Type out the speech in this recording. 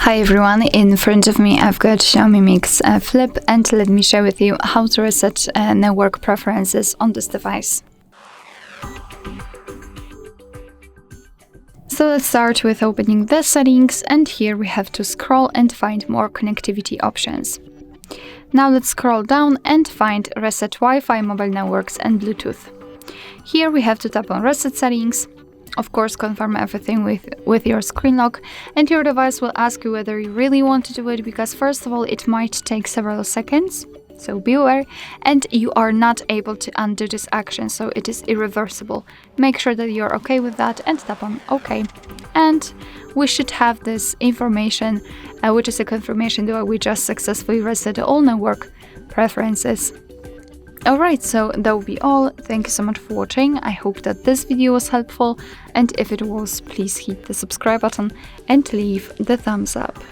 Hi everyone, in front of me I've got Xiaomi Mix Flip, and let me share with you how to reset network preferences on this device. So let's start with opening the settings, and here we have to scroll and find more connectivity options. Now let's scroll down and find Reset Wi-Fi, Mobile Networks and Bluetooth. Here we have to tap on Reset Settings. Of course, confirm everything with your screen lock, and your device will ask you whether you really want to do it, because first of all it might take several seconds, so be aware, and you are not able to undo this action, so it is irreversible. Make sure that you're okay with that and tap on OK. And we should have this information, which is a confirmation that we just successfully reset all network preferences. Alright, so that will be all. Thank you so much for watching. I hope that this video was helpful, and if it was, please hit the subscribe button and leave the thumbs up.